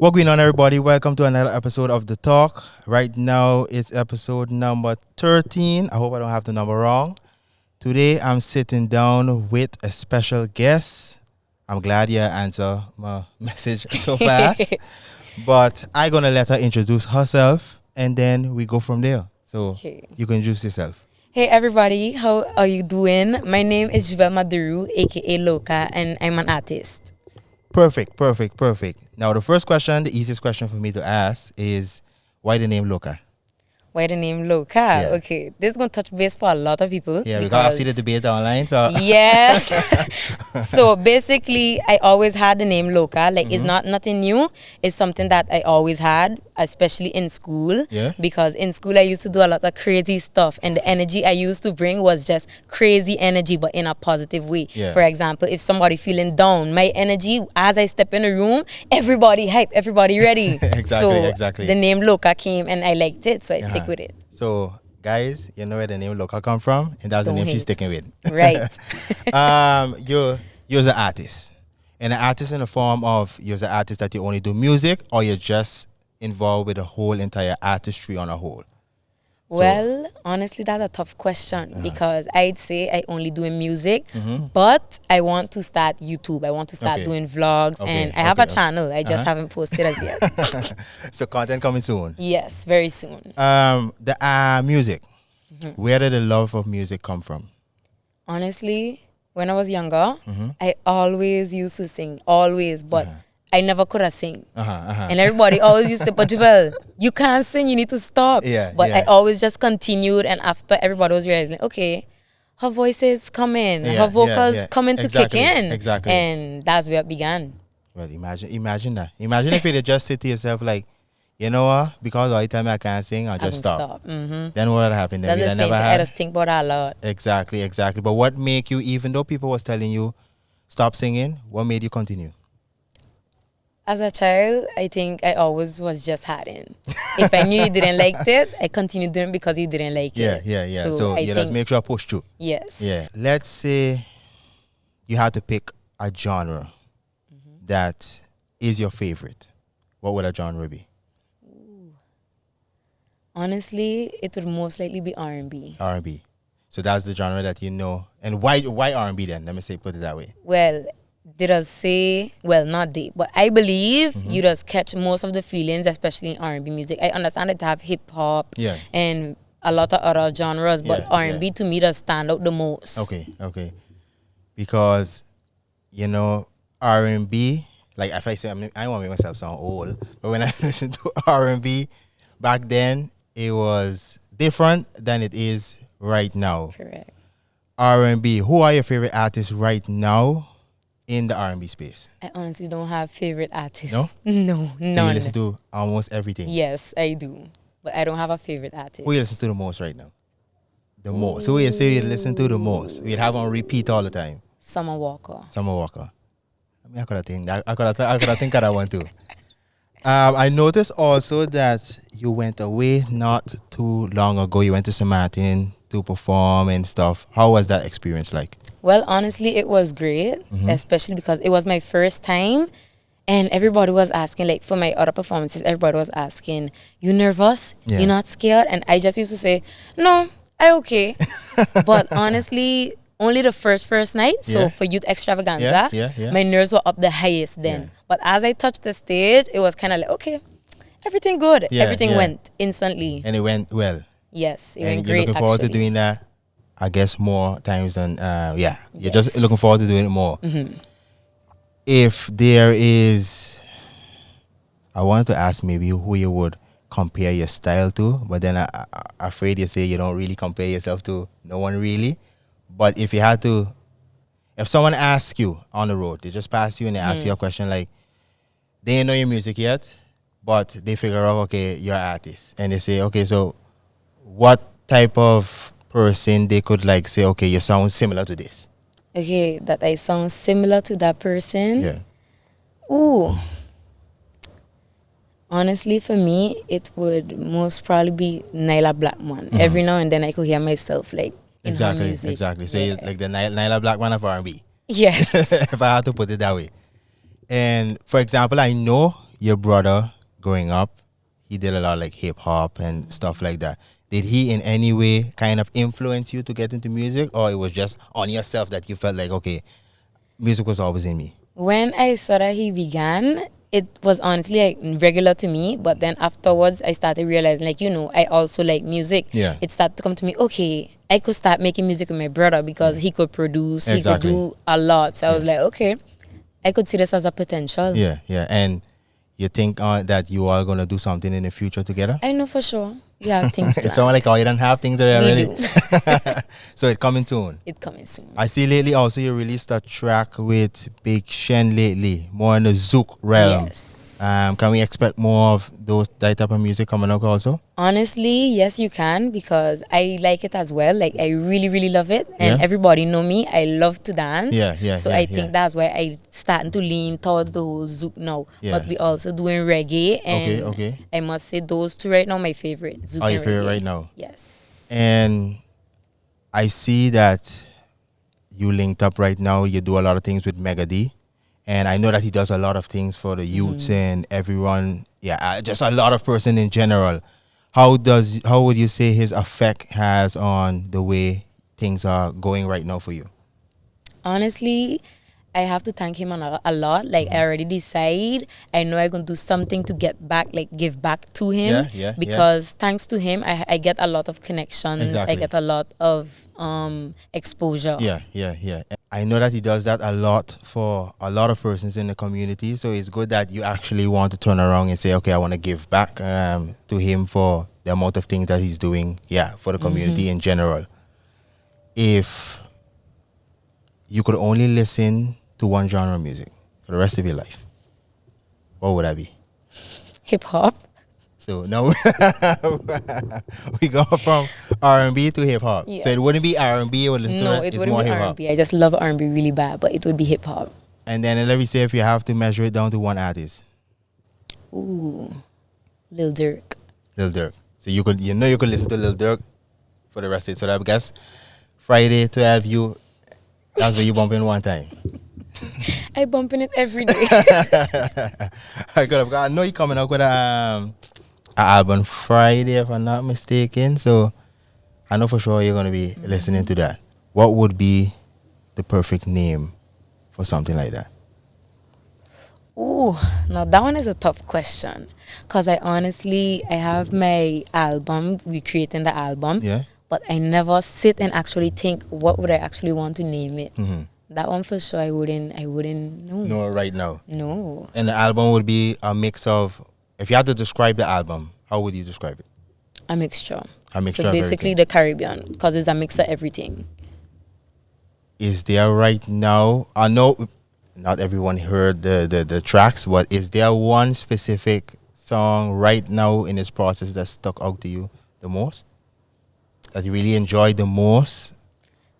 What going on, everybody? Welcome to another episode of The Talk. Right now, it's episode number 13. I hope I don't have the number wrong. Today, I'm sitting down with a special guest. I'm glad you answered my message so fast. But I'm going to let her introduce herself, and then we go from there. So, Okay. you can introduce yourself. Hey everybody, how are you doing? My name is Jacquil Maduru, aka Loca, and I'm an artist. Perfect. Now, the first question, the easiest question for me to ask is, why the name Loca? Why the name Loca? Yeah. Okay, this is gonna touch base for a lot of people. Yeah, because I see the debate online. So Yes. So basically, I always had the name Loca. Like it's not nothing new. It's something that I always had, especially in school. Yeah. Because in school I used to do a lot of crazy stuff, and the energy I used to bring was just crazy energy, but in a positive way. Yeah. For example, if somebody feeling down, my energy as I step in the room, everybody hype, everybody ready. Exactly. The name Loca came, and I liked it, so I stick with it. So, guys, you know where the name Loca come from, and that's Don't the name she's hate. sticking with. Right. You're an artist, and an artist in the form of you're an artist that you only do music, or you're just involved with the whole entire artistry on a whole. So- Well, honestly, that's a tough question because I'd say I only doing music, Mm-hmm. but I want to start YouTube. I want to start Okay. doing vlogs, Okay, and I have a okay. channel. I just haven't posted as yet. So content coming soon. Yes, very soon. The music. Mm-hmm. Where did the love of music come from? Honestly, when I was younger, Mm-hmm. I always used to sing, always, but I never could have sing. Uh-huh. And everybody always used to say, but Jacquil, you can't sing, you need to stop. Yeah, But yeah. I always just continued, and after everybody was realizing, okay, her voice is coming, Yeah, her vocals yeah. coming to Exactly, kick in. exactly. And that's where it began. Well, imagine that. Imagine if you just say to yourself like, you know what? Because all the time I can't sing, I'll just stop. Mm-hmm. Then what would happen? Then That's we'd the have same never thing. I had. just think about that a lot. Exactly. But what make you, even though people was telling you stop singing, what made you continue? As a child, I think I always was just hiding. If I knew you didn't like it, I continued doing it because you didn't like it. Yeah. So So I you just think, make sure I push through. yes. Yeah. Let's say you had to pick a genre that is your favorite. What would a genre be? Honestly, it would most likely be R&B. R&B. So that's the genre that you know. And why R&B then? Let me say, put it that way. Well, they just say, well, not they, but I believe Mm-hmm. you just catch most of the feelings, especially in R&B music. I understand it to have hip hop Yeah. and a lot of other genres, but Yeah, R&B to me does stand out the most. Okay. Because, you know, R&B, like if I say, I don't want to make myself sound old, but when I listen to R&B, back then, it was different than it is right now. Correct. R&B, who are your favorite artists right now in the R&B space? I honestly don't have favorite artists. No? No, So you none. listen to almost everything. Yes, I do. But I don't have a favorite artist. Who you listen to the most right now? The most. Who you say you listen to the most? We'd have on repeat all the time. Summer Walker. Summer Walker. I mean, I could have think of that one too. I noticed also that you went away not too long ago. You went to St. Martin to perform and stuff. How was that experience like? Well, honestly, it was great, Mm-hmm. especially because it was my first time. And everybody was asking, like for my other performances, everybody was asking, you nervous? Yeah. You're not scared? And I just used to say, no, I okay. But honestly, only the first night. Yeah. So for Youth Extravaganza, Yeah. my nerves were up the highest then. Yeah. But as I touched the stage, it was kind of like, okay, everything good. Yeah, Everything yeah. went instantly. And it went well. Yes, it And went you're great looking forward actually. to doing that, I guess, more times than, You're just looking forward to doing it more. Mm-hmm. If there is, I wanted to ask maybe who you would compare your style to, but then I'm afraid you say you don't really compare yourself to no one really. But if you had to, if someone asks you on the road, they just pass you and they ask you a question like, they ain't know your music yet, but they figure out, okay, you're an artist. And they say, okay, so what type of person they could like say, okay, you sound similar to this? Okay, that I sound similar to that person. Yeah. Ooh. Honestly, for me, it would most probably be Nyla Blackman. Every now and then I could hear myself like in her music. Exactly. So Yeah. you're like the Nyla Blackman of R&B. Yes. If I had to put it that way. And for example, I know your brother growing up, he did a lot like hip hop and stuff like that. Did he in any way kind of influence you to get into music, or it was just on yourself that you felt like, okay, music was always in me? When I saw that he began, it was honestly like regular to me. But then afterwards, I started realizing, like, I also like music. Yeah. It started to come to me, okay, I could start making music with my brother because he could produce, Exactly. he could do a lot. So I was like, okay, I could see this as a potential. Yeah, yeah. And you think that you are going to do something in the future together? I know for sure. You have things planned. It's someone like, oh, you don't have things already. We do. So it's coming soon. It's coming soon. I see lately also you released a track with Big Shen lately, more in the Zouk realm. Yes. Can we expect more of that type of music coming up also? Honestly, yes, you can, because I like it as well. Like, I really, really love it. And everybody know me. I love to dance. So I think that's why I starting to lean towards the whole Zouk now. Yeah. But we also doing reggae. And Okay. I must say those two right now my favorite. Zouk and Your favorite reggae. right now? Yes. And I see that you linked up right now. You do a lot of things with Mega D. And I know that he does a lot of things for the youths and everyone. Yeah, just a lot of person in general. How would you say his effect has on the way things are going right now for you? Honestly, I have to thank him a lot. Like, I already decide. I know I'm going to do something to get back, like give back to him. Because thanks to him, I get a lot of connections. Exactly. I get a lot of exposure. Yeah. I know that he does that a lot for a lot of persons in the community. So it's good that you actually want to turn around and say, okay, I want to give back to him for the amount of things that he's doing, for the community in general. If you could only listen to one genre of music for the rest of your life, what would that be? Hip hop. So now we go from R&B to hip hop. Yes. So it wouldn't be R&B. It would listen No, to it it's wouldn't more be hip hop. R&B. I just love R&B really bad, but it would be hip hop. And then let me say, if you have to measure it down to one artist, Ooh, Lil Durk. Lil Durk. So you could listen to Lil Durk for the rest of it. So that, I guess Friday 12 that's where you bump in one time. I bump in it every day. I know you're coming up with an album Friday, if I'm not mistaken. So I know for sure you're going to be listening to that. What would be the perfect name for something like that? Ooh, now that one is a tough question. Because I have my album, we creating the album. Yeah. But I never sit and actually think, what would I actually want to name it? Mm-hmm. That one for sure, I wouldn't know. No, right now. No. And the album would be a mix of, if you had to describe the album, how would you describe it? A mixture. A mixture So of basically everything. the Caribbean, because it's a mix of everything. Is there right now, I know not everyone heard the tracks, but is there one specific song right now in this process that stuck out to you the most? That you really enjoyed the most?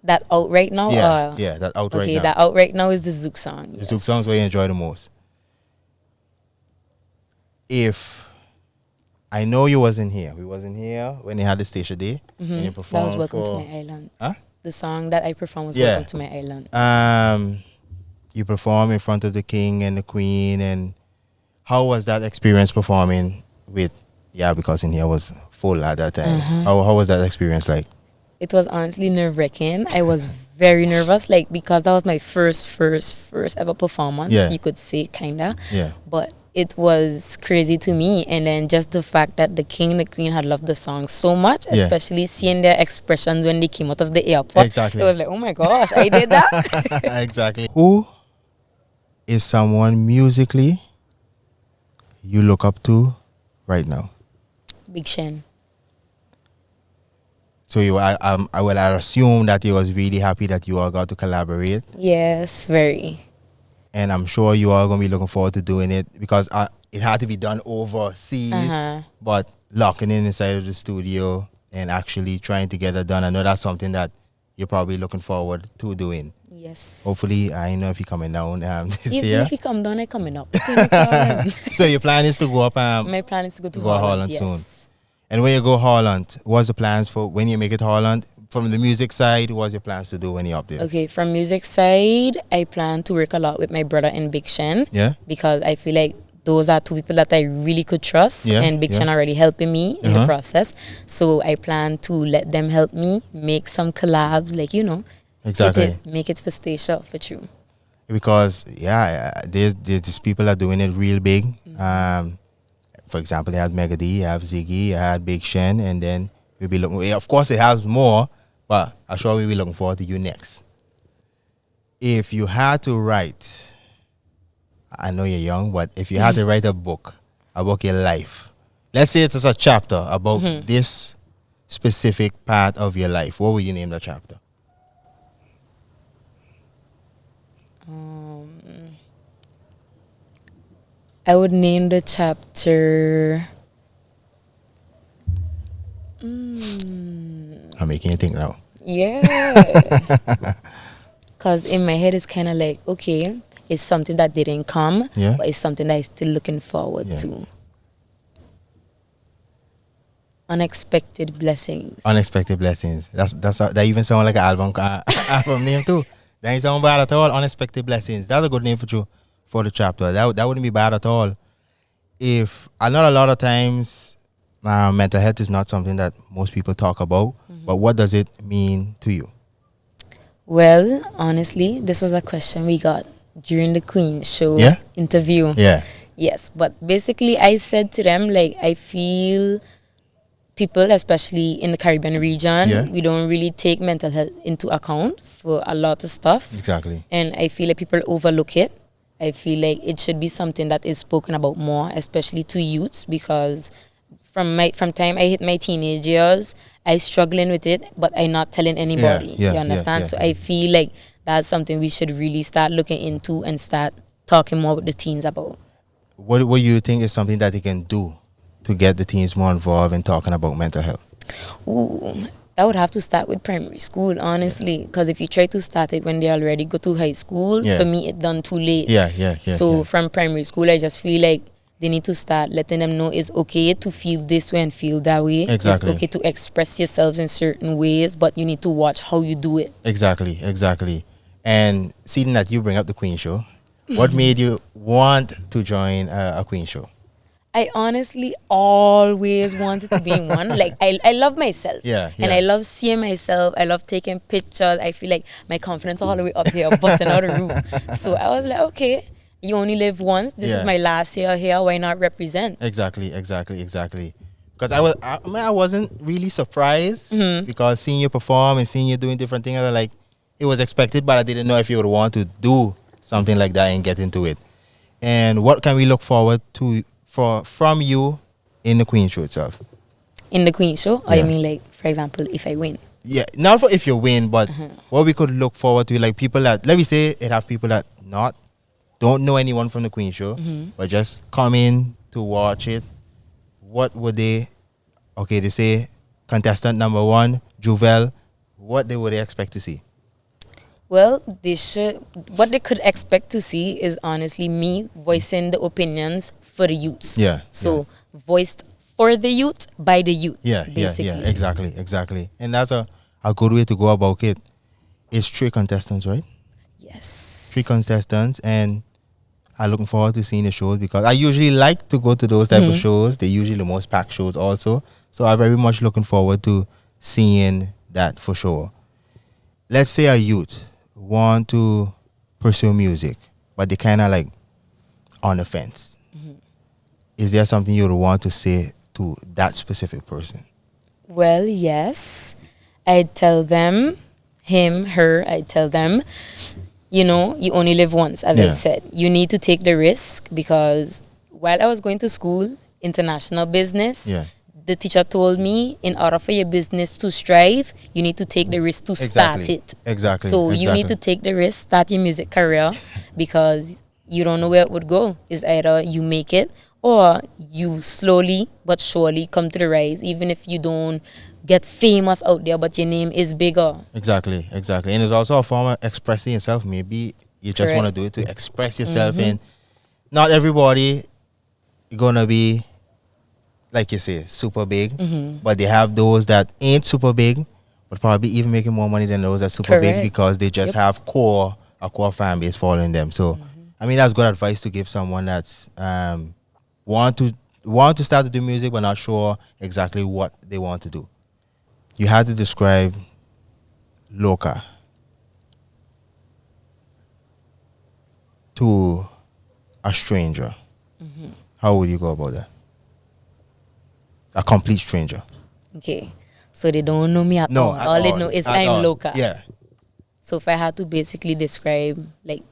That out right now? Yeah, that out right Okay, now. that out right now is the Zouk song. The Zouk songs where you enjoy the most. If I know you wasn't here, we wasn't here when they had the station day and you performed. That was Welcome to My Island. The song that I performed was Welcome to My Island. You performed in front of the king and the queen, and how was that experience performing with? Yeah, because in here was full at that time. How was that experience like? It was honestly nerve-wracking. I was very nervous, like, because that was my first ever performance. You could say, kinda. Yeah. But it was crazy to me, and then just the fact that the king and the queen had loved the song so much, especially seeing their expressions when they came out of the airport. Exactly. It was like, oh my gosh, I did that. Exactly. Who is someone musically you look up to right now? Big Shen. So I will assume that you was really happy that you all got to collaborate. Yes, very. And I'm sure you are going to be looking forward to doing it because it had to be done overseas. But locking in inside of the studio and actually trying to get it done, I know that's something that you're probably looking forward to doing. Yes. Hopefully, I know if you're coming down this Even year. if you come down, I'm coming up. So your plan is to go up? My plan is to go to Holland yes. soon. And when you go Holland, what's the plans for when you make it Holland? From the music side, what's your plans to do when you're up there? Okay, from music side, I plan to work a lot with my brother in Big Shen. Yeah. Because I feel like those are two people that I really could trust, and Big Sean already helping me in the process. So I plan to let them help me make some collabs, like, you know, exactly, make it for stay sure for true. Because there's these people are doing it real big. For example, they had Mega D, you have Ziggy, you had Big Shen, and then we'll be looking. Of course, they have more, but I'm sure we'll be looking forward to you next. If you had to write, I know you're young, but if you had to write a book about your life, let's say it's a chapter about this specific part of your life, what would you name the chapter? I would name the chapter. I'm making you think now. Yeah. Because in my head, it's kind of like, okay, it's something that didn't come, but it's something that I'm still looking forward to. Unexpected blessings. Unexpected blessings. That even sound like an album name too. That ain't sound bad at all. Unexpected blessings. That's a good name for the chapter. That wouldn't be bad at all. If I know a lot of times, mental health is not something that most people talk about. But what does it mean to you? Well, honestly, this was a question we got during the Queen show interview. Yeah. Yes, but basically I said to them, like, I feel people, especially in the Caribbean region, we don't really take mental health into account for a lot of stuff. Exactly. And I feel like people overlook it. I feel like it should be something that is spoken about more, especially to youths, because from time I hit my teenage years, I struggling with it, but I not telling anybody. You understand? So I feel like that's something we should really start looking into and start talking more with the teens about. What do you think is something that they can do to get the teens more involved in talking about mental health? Ooh, that would have to start with primary school, honestly. Because if you try to start it when they already go to high school, for me, it's done too late. So from primary school, I just feel like they need to start letting them know it's okay to feel this way and feel that way. Exactly. It's okay to express yourselves in certain ways, but you need to watch how you do it. Exactly. And seeing that you bring up the Queen show, what made you want to join a Queen show? I honestly always wanted to be in one. Like, I love myself. And I love seeing myself. I love taking pictures. I feel like my confidence all the way up here, busting out the roof. So I was like, okay, you only live once. This is my last year here. Why not represent? Exactly. Because I wasn't really surprised because seeing you perform and seeing you doing different things, like, it was expected, but I didn't know if you would want to do something like that and get into it. And what can we look forward to from you in the Queen show itself? In the Queen show? Or you mean, like, for example, if I win? Yeah, not for if you win, but what we could look forward to, like, people that, let me say, it have people that don't know anyone from the Queen show, but just come in to watch it. What would they say contestant number 1, Jacquil, what would they expect to see? Well, what they could expect to see is honestly me voicing the opinions for the youths. So voiced for the youth by the youth. Basically. Exactly. And that's a good way to go about it. It's 3 contestants, right? Yes. 3 contestants, and I'm looking forward to seeing the shows because I usually like to go to those type of shows. They're usually the most packed shows also. So I'm very much looking forward to seeing that for sure. Let's say a youth want to pursue music, but they kind of like on the fence. Is there something you would want to say to that specific person? Well, yes. I'd tell them, him, her, I'd tell them, you know, you only live once, as I said. You need to take the risk because while I was going to school, international business, the teacher told me in order for your business to strive, you need to take the risk to start it. So you need to take the risk, start your music career because you don't know where it would go. It's either you make it or you slowly but surely come to the rise, even if you don't get famous out there, but your name is bigger. Exactly. And it's also a form of expressing yourself. Maybe you just want to do it to express yourself, and not everybody gonna be, like you say, super big, but they have those that ain't super big, but probably even making more money than those that super big because they just have a core fan base following them. So I mean, that's good advice to give someone that's want to start to do music but not sure exactly what they want to do. You had to describe Loca to a stranger. How would you go about that? A complete stranger. Okay. So they don't know me at all. All they know is I'm Loca. Yeah. So if I had to basically describe like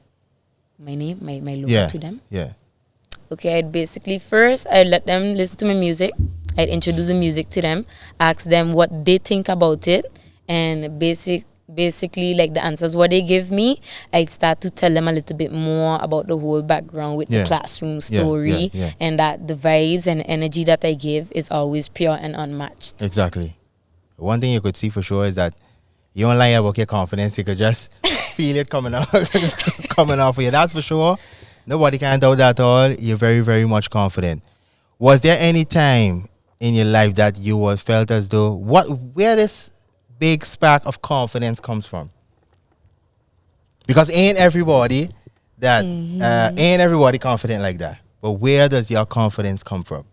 my name, my Loca to them. Yeah. Okay, I'd basically first I'd let them listen to my music. I'd introduce the music to them, ask them what they think about it, and basically like the answers what they give me, I'd start to tell them a little bit more about the whole background with the classroom story, and that the vibes and energy that I give is always pure and unmatched. Exactly. One thing you could see for sure is that you don't lie about your confidence. You could just feel it coming out, coming off of you. That's for sure. Nobody can doubt that at all. You're very, very much confident. Was there any time in your life that you was felt as though where this big spark of confidence comes from? Because ain't everybody confident like that. But where does your confidence come from?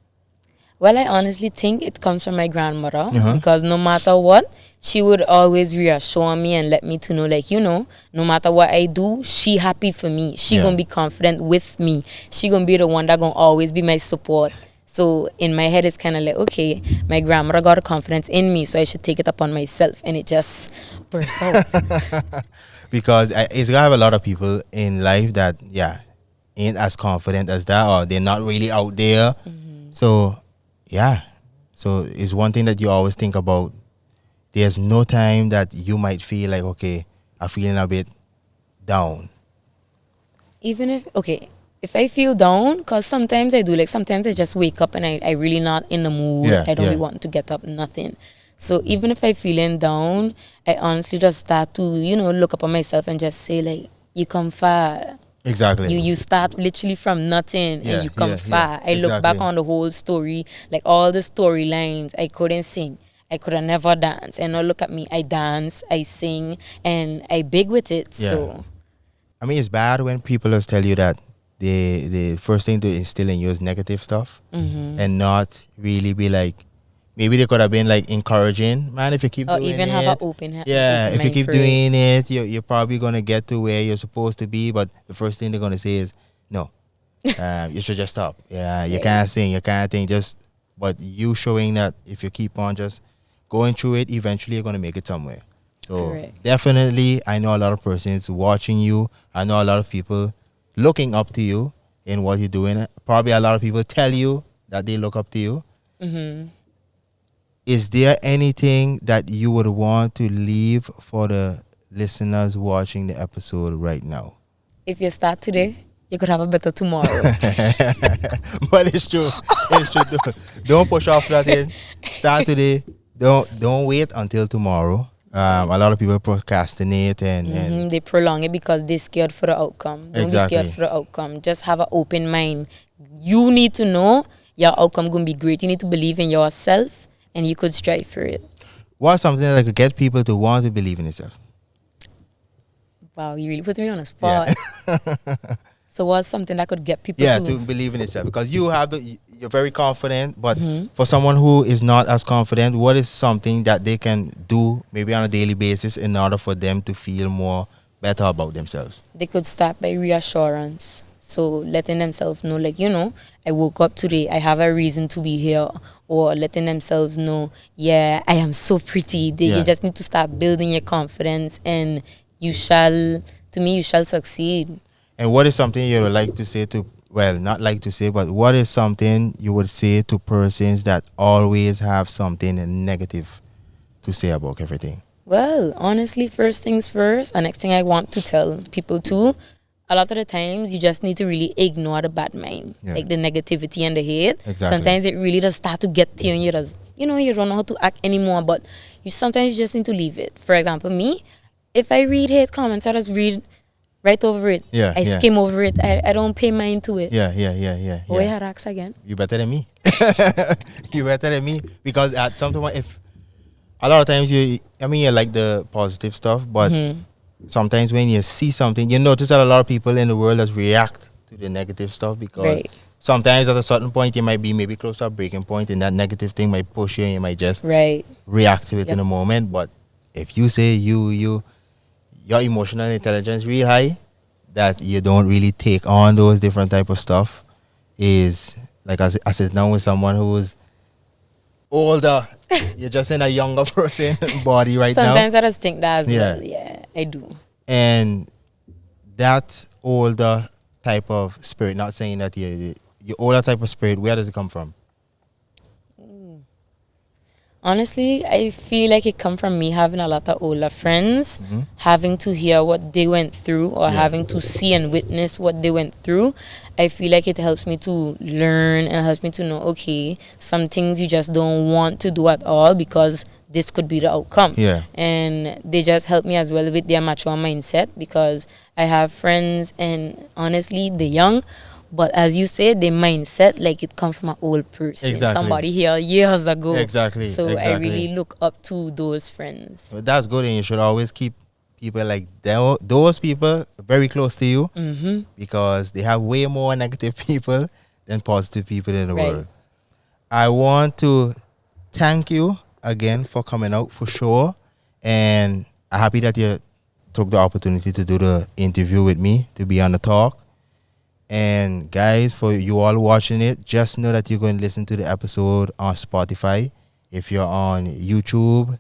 Well, I honestly think it comes from my grandmother, because no matter what, she would always reassure me and let me to know, like, no matter what I do, she happy for me. She gonna be confident with me. She gonna be the one that gonna always be my support. So in my head, it's kind of like, okay, my grandmother got a confidence in me, so I should take it upon myself, and it just bursts out. Because it's gonna have a lot of people in life that ain't as confident as that, or they're not really out there. So so it's one thing that you always think about. There's no time that you might feel like, okay, I'm feeling a bit down. Even if I feel down, because sometimes I do, like sometimes I just wake up and I really not in the mood. I don't really want to get up, nothing. So even if I feeling down, I honestly just start to, look up on myself and just say, like, you come far. Exactly. You start literally from nothing and you come far. I look back on the whole story, like all the storylines. I couldn't sing. I could have never danced. And now look at me. I dance, I sing, and I big with it. So, I mean, it's bad when people just tell you that the first thing to instill in you is negative stuff, and not really be like, maybe they could have been like encouraging, man, if you keep doing it. Or even have an open hand. Yeah, if you keep doing it, you're probably going to get to where you're supposed to be. But the first thing they're going to say is, no, you should just stop. Yeah, you can't sing, you can't think. But you showing that if you keep on just going through it, eventually you're going to make it somewhere. So definitely, I know a lot of persons watching you. I know a lot of people looking up to you in what you're doing. Probably a lot of people tell you that they look up to you. Is there anything that you would want to leave for the listeners watching the episode right now? If you start today, you could have a better tomorrow. But it's true. It's true. Don't push off nothing. Start today. Don't wait until tomorrow. A lot of people procrastinate and they prolong it because they're scared for the outcome. Don't be scared for the outcome. Just have an open mind. You need to know your outcome going to be great. You need to believe in yourself, and you could strive for it. What's something that could get people to want to believe in yourself? Wow, you really put me on a spot. So what's something that could get people to believe in yourself? Because you're very confident, but for someone who is not as confident, what is something that they can do maybe on a daily basis in order for them to feel more better about themselves? They could start by reassurance. So letting themselves know, like, I woke up today, I have a reason to be here. Or letting themselves know, I am so pretty. You just need to start building your confidence, and you shall succeed. And what is something you would like to say to, not like to say, but what is something you would say to persons that always have something negative to say about everything? Well, honestly, first things first, the next thing I want to tell people too, a lot of the times you just need to really ignore the bad mind, like the negativity and the hate. Exactly. Sometimes it really does start to get to you, and you just, you don't know how to act anymore, but sometimes you just need to leave it. For example, me, if I read hate comments, I just read right over it. I skim over it. I don't pay mind to it. Yeah. Why had asked again? You better than me. You better than me, because at some point, if a lot of times you like the positive stuff, but sometimes when you see something, you notice that a lot of people in the world just react to the negative stuff, because Right. sometimes at a certain point you might be maybe close to a breaking point, and that negative thing might push you, and you might just Right. react to it Yep. in a moment. But if you say your emotional intelligence real high, that you don't really take on those different type of stuff, is like I sit down with someone who's older. You're just in a younger person body right now. Sometimes I just think that as Yeah. well. Yeah, I do. And that older type of spirit, not saying that your older type of spirit, where does it come from? Honestly, I feel like it come from me having a lot of older friends, having to hear what they went through, or having to see and witness what they went through. I feel like it helps me to learn and helps me to know, okay, some things you just don't want to do at all because this could be the outcome. Yeah. And they just help me as well with their mature mindset, because I have friends, and honestly, they're young, but as you said, the mindset, like, it comes from an old person. Exactly. Somebody here years ago. Exactly. So I Exactly. really look up to those friends. But that's good, and you should always keep people like those people very close to you, because they have way more negative people than positive people in the Right. world. I want to thank you again for coming out, for sure, and I'm happy that you took the opportunity to do the interview with me, to be on the talk. And guys, for you all watching it, just know that you're going to listen to the episode on Spotify. If you're on YouTube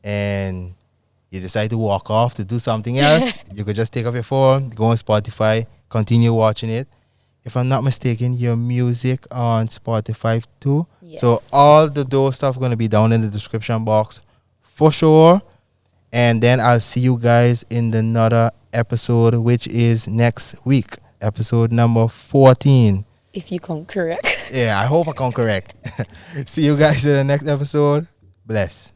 and you decide to walk off to do something else, you could just take up your phone, go on Spotify, continue watching it. If I'm not mistaken, your music on Spotify too. Yes. So all those stuff going to be down in the description box for sure. And then I'll see you guys in another episode, which is next week, episode number 14. If you come correct. Yeah, I hope I come correct. See you guys in the next episode. Bless.